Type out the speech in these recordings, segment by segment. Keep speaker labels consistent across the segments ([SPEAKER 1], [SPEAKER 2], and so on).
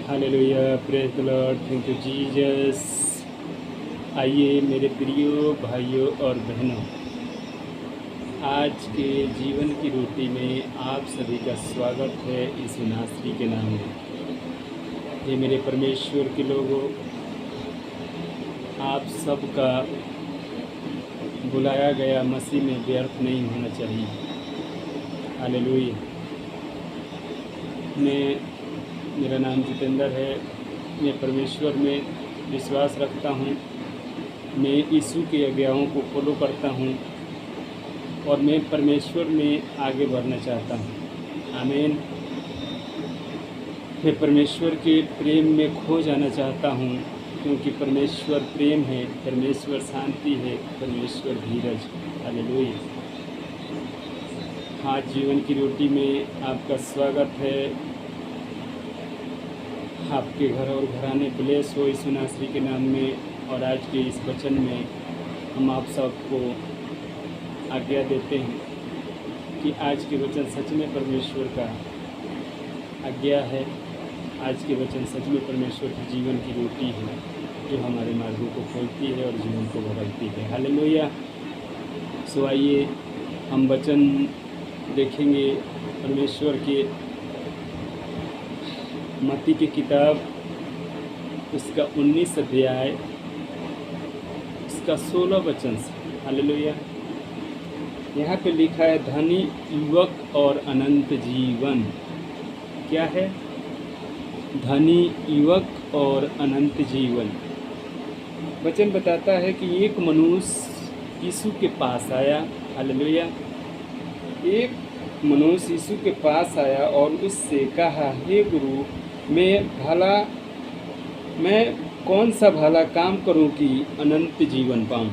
[SPEAKER 1] Hallelujah, praise the Lord, thank you Jesus. आइए मेरे प्रियो भाइयों और बहनों, आज के जीवन की रोटी में आप सभी का स्वागत है यीशु नासरी के नाम में। ये मेरे परमेश्वर के लोगों, आप सबका बुलाया गया मसीह में व्यर्थ नहीं होना चाहिए। हालेलुया। मेरा नाम जितेंद्र है। मैं परमेश्वर में विश्वास रखता हूँ। मैं यीशु की आज्ञाओं को फॉलो करता हूँ और मैं परमेश्वर में आगे बढ़ना चाहता हूँ। आमीन। मैं परमेश्वर के प्रेम में खो जाना चाहता हूँ, क्योंकि परमेश्वर प्रेम है, परमेश्वर शांति है, परमेश्वर धीरज। हालेलुया। आज जीवन की रोटी में आपका स्वागत है। आपके घर और घराने ब्लेस हो यीशु नासरी के नाम में। और आज के इस वचन में हम आप सबको आज्ञा देते हैं कि आज के वचन सच में परमेश्वर का आज्ञा है। आज के वचन सच में परमेश्वर की जीवन की रोटी है, जो हमारे मार्गों को खोलती है और जीवन को बदलती है। हालेलुया। सो आइए हम वचन देखेंगे परमेश्वर के मत्ती की किताब, उसका 19 अध्याय, उसका 16 वचन से। हालेलुया। यहाँ पे लिखा है, धनी युवक और अनंत जीवन। क्या है? धनी युवक और अनंत जीवन। वचन बताता है कि एक मनुष्य यीशु के पास आया। हालेलुया। एक मनुष्य यीशु के पास आया और उससे कहा, हे गुरु, मैं कौन सा भला काम करूं कि अनंत जीवन पाऊं।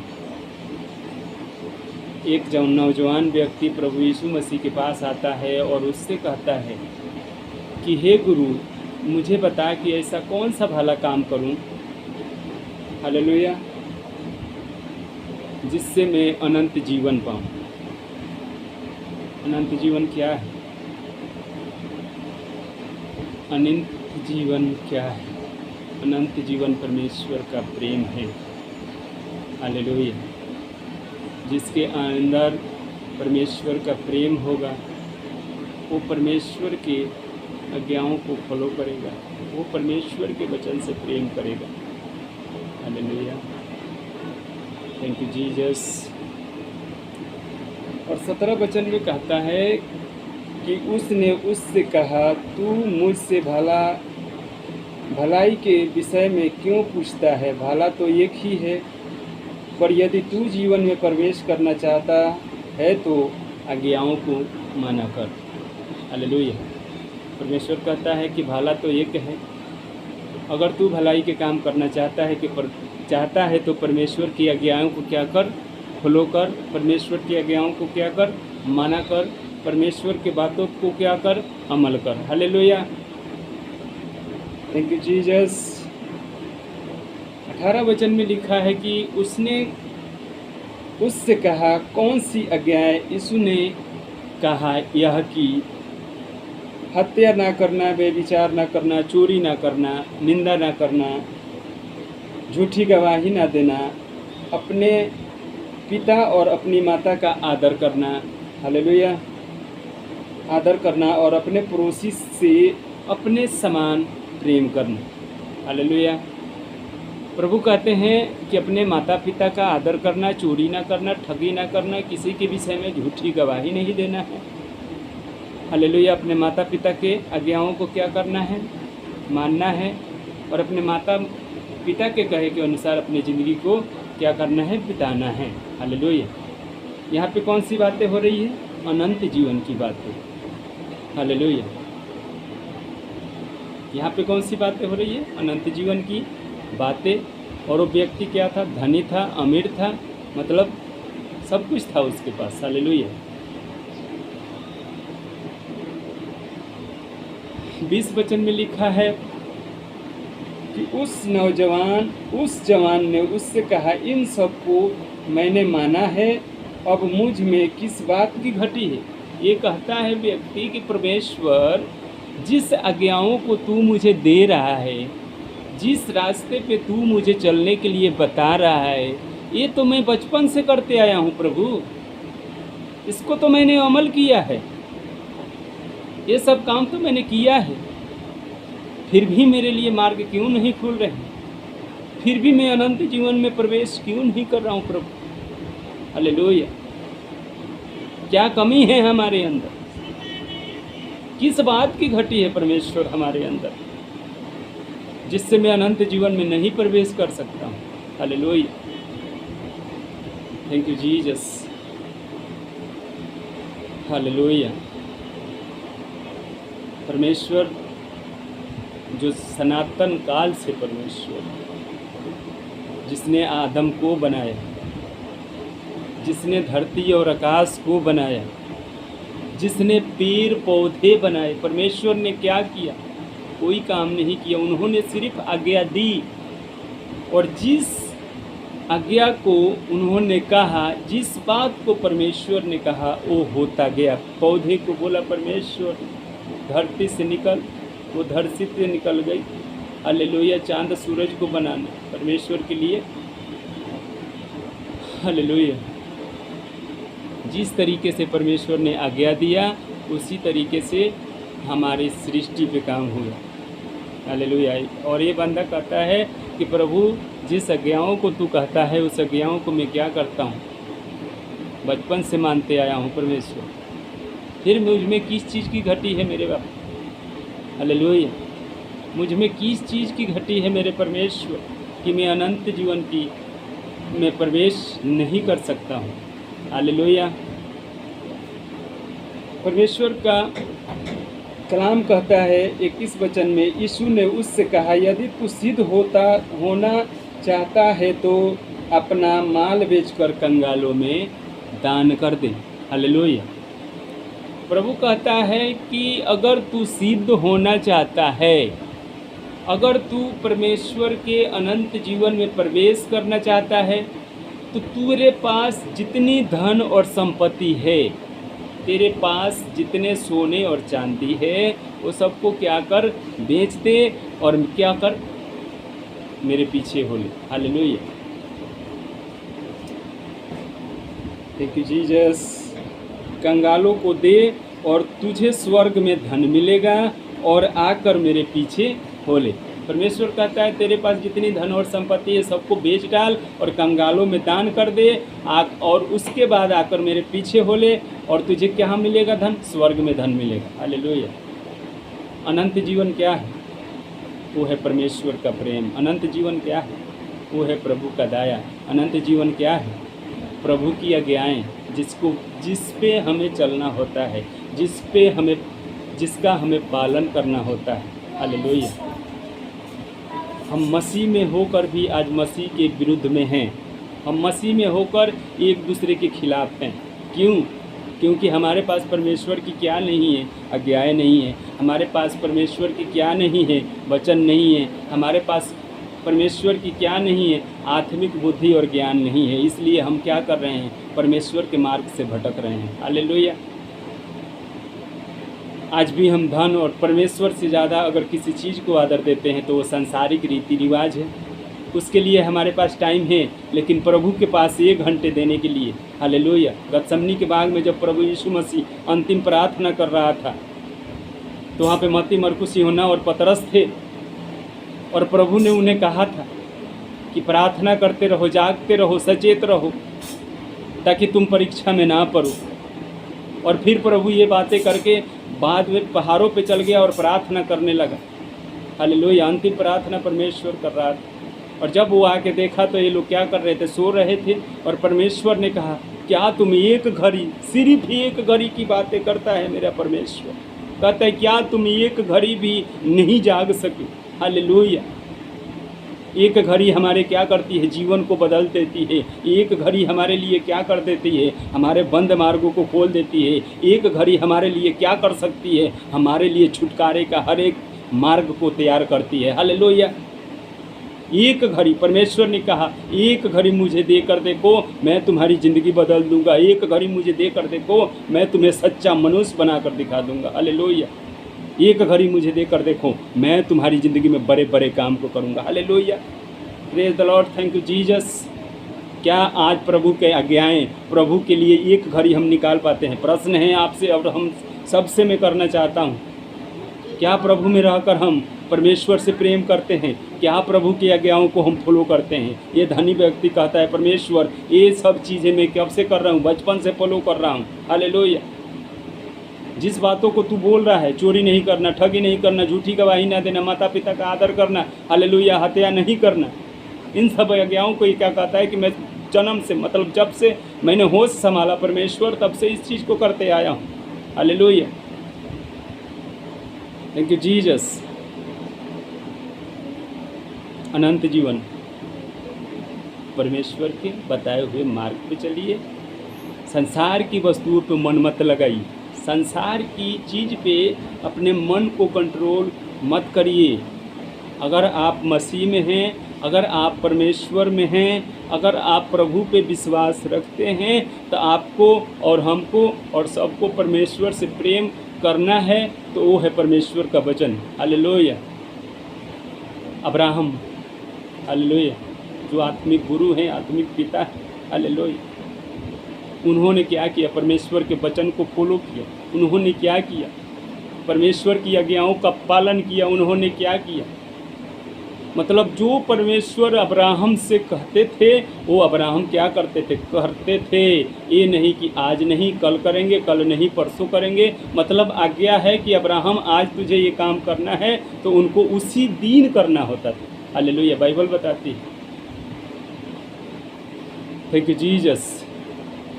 [SPEAKER 1] एक नौजवान व्यक्ति प्रभु यीशु मसीह के पास आता है और उससे कहता है कि हे गुरु, मुझे बता कि ऐसा कौन सा भला काम करूं, हालेलुया, जिससे मैं अनंत जीवन पाऊं। अनंत जीवन क्या है? अनंत जीवन क्या है? अनंत जीवन परमेश्वर का प्रेम है। हालेलुया। जिसके अंदर परमेश्वर का प्रेम होगा, वो परमेश्वर के आज्ञाओं को फॉलो करेगा, वो परमेश्वर के वचन से प्रेम करेगा। Hallelujah, thank you Jesus. और 17 वचन में कहता है कि उसने उससे कहा, तू मुझसे भलाई के विषय में क्यों पूछता है? भला तो एक ही है, पर यदि तू जीवन में प्रवेश करना चाहता है तो आज्ञाओं को माना कर। हालेलुया। परमेश्वर कहता है कि भला तो एक है। अगर तू भलाई के काम करना चाहता है तो परमेश्वर की आज्ञाओं को क्या कर? फॉलो कर। परमेश्वर की आज्ञाओं को क्या कर? माना कर। परमेश्वर के बातों को क्या कर? अमल कर। Hallelujah, thank you Jesus. 18 वचन में लिखा है कि उसने उससे कहा, कौन सी आज्ञाएं? यीशु ने कहा, यह कि हत्या ना करना, व्यभिचार ना करना, चोरी ना करना, निंदा ना करना, झूठी गवाही ना देना, अपने पिता और अपनी माता का आदर करना। हालेलुया, आदर करना, और अपने पड़ोसी से अपने समान प्रेम करना। हालेलुया। प्रभु कहते हैं कि अपने माता पिता का आदर करना, चोरी ना करना, ठगी ना करना, किसी के विषय में झूठी गवाही नहीं देना है। हालेलुया। अपने माता पिता के आज्ञाओं को क्या करना है? मानना है, और अपने माता पिता के कहे के अनुसार अपनी ज़िंदगी को क्या करना है? बिताना है। हालेलुया। यहाँ पे कौन सी बातें हो रही है? अनंत जीवन की बातें। हालेलुया। यहाँ पे कौन सी बातें हो रही है? अनंत जीवन की बातें। और वो व्यक्ति क्या था? धनी था, अमीर था, मतलब सब कुछ था उसके पास। हालेलुया। 20 वचन में लिखा है कि उस जवान ने उससे कहा, इन सबको मैंने माना है, अब मुझ में किस बात की घटी है? ये कहता है व्यक्ति कि परमेश्वर जिस आज्ञाओं को तू मुझे दे रहा है, जिस रास्ते पे तू मुझे चलने के लिए बता रहा है, ये तो मैं बचपन से करते आया हूँ प्रभु। इसको तो मैंने अमल किया है, ये सब काम तो मैंने किया है, फिर भी मेरे लिए मार्ग क्यों नहीं खुल रहे? फिर भी मैं अनंत जीवन में प्रवेश क्यों नहीं कर रहा हूँ प्रभु? हालेलुया। क्या कमी है हमारे अंदर? किस बात की घटी है परमेश्वर हमारे अंदर, जिससे मैं अनंत जीवन में नहीं प्रवेश कर सकता हूँ? Hallelujah. Thank you Jesus. Hallelujah. परमेश्वर जो सनातन काल से परमेश्वर, जिसने आदम को बनाया, जिसने धरती और आकाश को बनाया, जिसने पेड़ पौधे बनाए, परमेश्वर ने क्या किया? कोई काम नहीं किया। उन्होंने सिर्फ आज्ञा दी, और जिस आज्ञा को उन्होंने कहा, जिस बात को परमेश्वर ने कहा, वो होता गया। पौधे को बोला परमेश्वर धरती से निकल, वो धरती से निकल गई। हालेलुया। चांद सूरज को बनाना परमेश्वर के लिए। हालेलुया। जिस तरीके से परमेश्वर ने आज्ञा दिया, उसी तरीके से हमारी सृष्टि पे काम हुआ। हालेलुया। और ये बंदा कहता है कि प्रभु जिस आज्ञाओं को तू कहता है, उस आज्ञाओं को मैं क्या करता हूँ? बचपन से मानते आया हूँ परमेश्वर, फिर मुझ में किस चीज़ की घटी है मेरे बाप? हालेलुया। मुझ में किस चीज़ की घटी है मेरे परमेश्वर कि मैं अनंत जीवन की में प्रवेश नहीं कर सकता हूँ? हालेलुया। परमेश्वर का कलाम कहता है 21 वचन में, यीशु ने उससे कहा, यदि तू सिद्ध होना चाहता है तो अपना माल बेचकर कंगालों में दान कर दे। हालेलुया। प्रभु कहता है कि अगर तू सिद्ध होना चाहता है, अगर तू परमेश्वर के अनंत जीवन में प्रवेश करना चाहता है, तो तेरे पास जितनी धन और संपत्ति है, तेरे पास जितने सोने और चांदी है, वो सबको क्या कर? बेच दे, और क्या कर? मेरे पीछे हो ले। हालेलुया। Thank you Jesus. कंगालों को दे और तुझे स्वर्ग में धन मिलेगा, और आकर मेरे पीछे हो ले। परमेश्वर कहता है तेरे पास जितनी धन और संपत्ति है सबको बेच डाल और कंगालों में दान कर दे, और उसके बाद आकर मेरे पीछे हो ले, और तुझे क्या मिलेगा? धन। स्वर्ग में धन मिलेगा। हालेलुया। अनंत जीवन क्या है? वो है परमेश्वर का प्रेम। अनंत जीवन क्या है? वो है प्रभु का दया। अनंत जीवन क्या है? प्रभु की आज्ञाएं, जिस पे हमें चलना होता है, जिसका हमें पालन करना होता है। हालेलुया। हम मसीह में होकर भी आज मसीह के विरुद्ध में हैं। हम मसीह में होकर एक दूसरे के खिलाफ हैं। क्यों? क्योंकि हमारे पास परमेश्वर की क्या नहीं है? आज्ञाएं नहीं है। हमारे पास परमेश्वर की क्या नहीं है? वचन नहीं है। हमारे पास परमेश्वर की क्या नहीं है? आत्मिक बुद्धि और ज्ञान नहीं है। इसलिए हम क्या कर रहे हैं? परमेश्वर के मार्ग से भटक रहे हैं। हालेलुया। आज भी हम धन और परमेश्वर से ज़्यादा अगर किसी चीज़ को आदर देते हैं तो वो सांसारिक रीति रिवाज है। उसके लिए हमारे पास टाइम है, लेकिन प्रभु के पास 1 घंटे देने के लिए। हालेलुया। गतसमनी के बाग में जब प्रभु यीशु मसीह अंतिम प्रार्थना कर रहा था, तो वहाँ पे मत्ती, मरकुस, यूहन्ना और पतरस थे, और प्रभु ने उन्हें कहा था कि प्रार्थना करते रहो, जागते रहो, सचेत रहो, ताकि तुम परीक्षा में ना पड़ो। और फिर प्रभु ये बातें करके बाद में पहाड़ों पे चल गया और प्रार्थना करने लगा। हालेलुया। अंतिम प्रार्थना परमेश्वर कर रहा था, और जब वो आके देखा तो ये लोग क्या कर रहे थे? सो रहे थे। और परमेश्वर ने कहा, क्या तुम एक घड़ी, सिर्फ एक घड़ी की बातें करता है मेरा परमेश्वर? कहता है क्या तुम एक घड़ी भी नहीं जाग सके? हालेलुया। एक घड़ी हमारे क्या करती है? जीवन को बदल देती है। एक घड़ी हमारे लिए क्या कर देती है? हमारे बंद मार्गों को खोल देती है। एक घड़ी हमारे लिए क्या कर सकती है? हमारे लिए छुटकारे का हर एक मार्ग को तैयार करती है। हालेलुया। एक घड़ी, परमेश्वर ने कहा, एक घड़ी मुझे दे कर देखो, मैं तुम्हारी ज़िंदगी बदल दूंगा। एक घड़ी मुझे दे कर देखो, मैं तुम्हें सच्चा मनुष्य बना कर दिखा दूंगा। हालेलुया। एक घड़ी मुझे देकर देखो, मैं तुम्हारी ज़िंदगी में बड़े बड़े काम को करूँगा। Hallelujah, praise the Lord, thank you Jesus. क्या आज प्रभु के आज्ञाएं, प्रभु के लिए एक घड़ी हम निकाल पाते हैं? प्रश्न है आपसे और हम सबसे मैं करना चाहता हूँ, क्या प्रभु में रहकर हम परमेश्वर से प्रेम करते हैं? क्या प्रभु की आज्ञाओं को हम फॉलो करते हैं? ये धनी व्यक्ति कहता है, परमेश्वर ये सब चीज़ें मैं कब से कर रहा हूँ? बचपन से फॉलो कर रहा हूँ। हालेलुया, जिस बातों को तू बोल रहा है, चोरी नहीं करना, ठगी नहीं करना, झूठी गवाही ना देना, माता पिता का आदर करना, हालेलुया, हत्या नहीं करना, इन सब आज्ञाओं को ये क्या कहता है कि मैं जन्म से, मतलब जब से मैंने होश संभाला परमेश्वर, तब से इस चीज़ को करते आया हूँ। Hallelujah, thank you Jesus. अनंत जीवन, परमेश्वर के बताए हुए मार्ग पे चलिए। संसार की वस्तुओं पे मन मत लगाइए, संसार की चीज़ पे अपने मन को कंट्रोल मत करिए। अगर आप मसीह में हैं, अगर आप परमेश्वर में हैं, अगर आप प्रभु पे विश्वास रखते हैं, तो आपको और हमको और सबको परमेश्वर से प्रेम करना है। तो वो है परमेश्वर का वचन। हालेलुया, अब्राहम, हालेलुया, जो आत्मिक गुरु हैं, आत्मिक पिता हैं, हालेलुया, उन्होंने क्या किया? परमेश्वर के वचन को फॉलो किया। उन्होंने क्या किया? परमेश्वर की आज्ञाओं का पालन किया। उन्होंने क्या किया? मतलब जो परमेश्वर अब्राहम से कहते थे, वो अब्राहम क्या करते थे? करते थे। ये नहीं कि आज नहीं कल करेंगे, कल नहीं परसों करेंगे। मतलब आज्ञा है कि अब्राहम आज तुझे ये काम करना है, तो उनको उसी दिन करना होता था। हालेलुया, बाइबल बताती है। Thank you Jesus.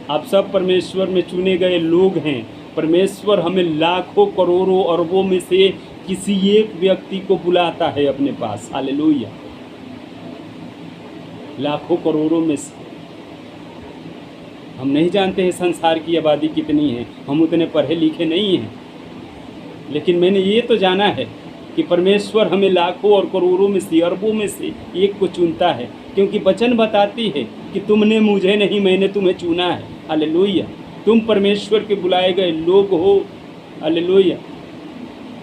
[SPEAKER 1] आप सब परमेश्वर में चुने गए लोग हैं। परमेश्वर हमें लाखों करोड़ों अरबों में से किसी एक व्यक्ति को बुलाता है अपने पास। हालेलुया, लाखों करोड़ों में से। हम नहीं जानते हैं संसार की आबादी कितनी है, हम उतने पढ़े लिखे नहीं हैं, लेकिन मैंने ये तो जाना है कि परमेश्वर हमें लाखों और करोड़ों में से, अरबों में से एक को चुनता है, क्योंकि वचन बताती है कि तुमने मुझे नहीं, मैंने तुम्हें चुना है। हालेलुया, तुम परमेश्वर के बुलाए गए लोग हो। हालेलुया,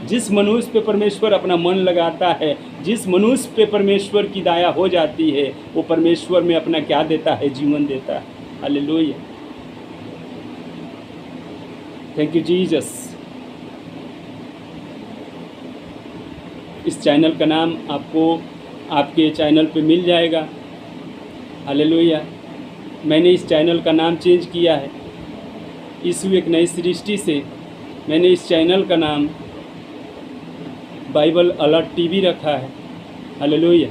[SPEAKER 1] जिस मनुष्य पे परमेश्वर अपना मन लगाता है, जिस मनुष्य पे परमेश्वर की दया हो जाती है, वो परमेश्वर में अपना क्या देता है? जीवन देता है। Hallelujah, thank you Jesus. इस चैनल का नाम आपको आपके चैनल पे मिल जाएगा। हालेलुया, मैंने इस चैनल का नाम चेंज किया है। यीशु एक नई सृष्टि से मैंने इस चैनल का नाम बाइबल अलर्ट टीवी रखा है। हालेलुया,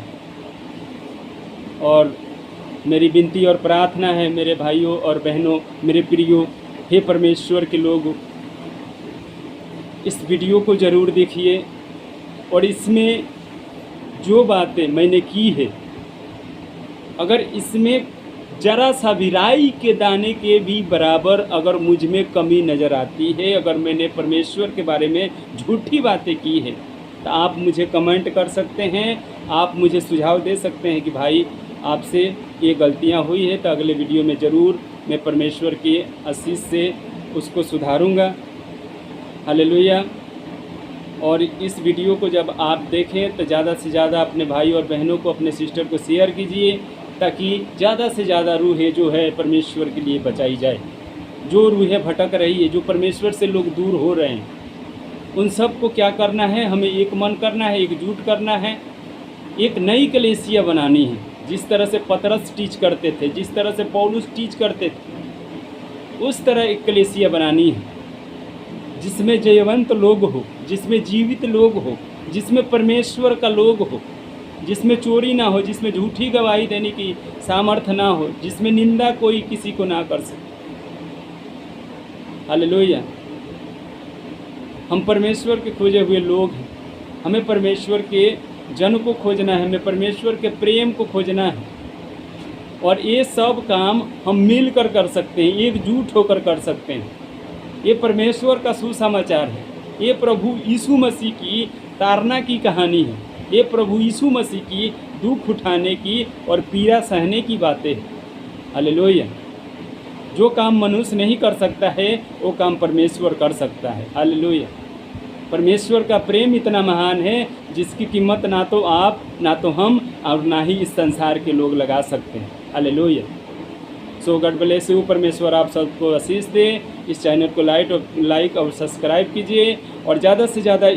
[SPEAKER 1] और मेरी विनती और प्रार्थना है मेरे भाइयों और बहनों, मेरे प्रियो, हे परमेश्वर के लोग, इस वीडियो को ज़रूर देखिए और इसमें जो बातें मैंने की है, अगर इसमें जरा सा भी राई के दाने के भी बराबर अगर मुझ में कमी नज़र आती है, अगर मैंने परमेश्वर के बारे में झूठी बातें की है, तो आप मुझे कमेंट कर सकते हैं, आप मुझे सुझाव दे सकते हैं कि भाई आपसे ये गलतियां हुई है, तो अगले वीडियो में ज़रूर मैं परमेश्वर की आशीष से उसको सुधारूंगा। हालेलुया, और इस वीडियो को जब आप देखें तो ज़्यादा से ज़्यादा अपने भाई और बहनों को, अपने सिस्टर को शेयर कीजिए, ताकि ज़्यादा से ज़्यादा रूहें जो है परमेश्वर के लिए बचाई जाए। जो रूहें भटक रही है, जो परमेश्वर से लोग दूर हो रहे हैं, उन सब को क्या करना है? हमें एक मन करना है, एकजुट करना है, एक नई कलीसिया बनानी है। जिस तरह से पतरस टीच करते थे, जिस तरह से पौलुस टीच करते थे, उस तरह एक कलीसिया बनानी है जिसमें जयवंत लोग हो, जिसमें जीवित लोग हो, जिसमें परमेश्वर का लोग हो, जिसमें चोरी ना हो, जिसमें झूठी गवाही देने की सामर्थ्य ना हो, जिसमें निंदा कोई किसी को ना कर सके। हालेलुया, हम परमेश्वर के खोजे हुए लोग हैं। हमें परमेश्वर के जन को खोजना है, हमें परमेश्वर के प्रेम को खोजना है, और ये सब काम हम मिलकर कर सकते हैं, एकजुट होकर कर सकते हैं। ये परमेश्वर का सुसमाचार है। ये प्रभु यीशु मसीह की तारना की कहानी है। ये प्रभु यीशु मसीह की दुख उठाने की और पीड़ा सहने की बातें हैं। हालेलुया, जो काम मनुष्य नहीं कर सकता है, वो काम परमेश्वर कर सकता है। हालेलुया, परमेश्वर का प्रेम इतना महान है जिसकी कीमत ना तो आप, ना तो हम, और ना ही इस संसार के लोग लगा सकते हैं। Hallelujah. So God bless you. परमेश्वर आप सबको आशीष दे। इस चैनल को लाइक और सब्सक्राइब कीजिए और ज़्यादा से ज़्यादा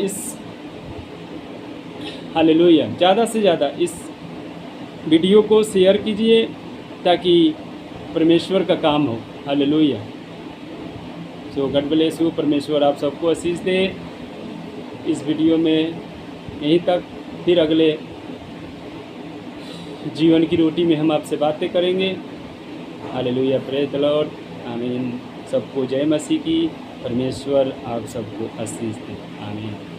[SPEAKER 1] हालेलुया, ज़्यादा से ज़्यादा इस वीडियो को शेयर कीजिए ताकि परमेश्वर का काम हो। Hallelujah. So God bless you. परमेश्वर आप सबको आशीष दे। इस वीडियो में यहीं तक, फिर अगले जीवन की रोटी में हम आपसे बातें करेंगे। हालेलुया, प्रेज द लॉर्ड, आमीन। सबको जय मसीह की। परमेश्वर आप सबको आशीष दे, आमीन।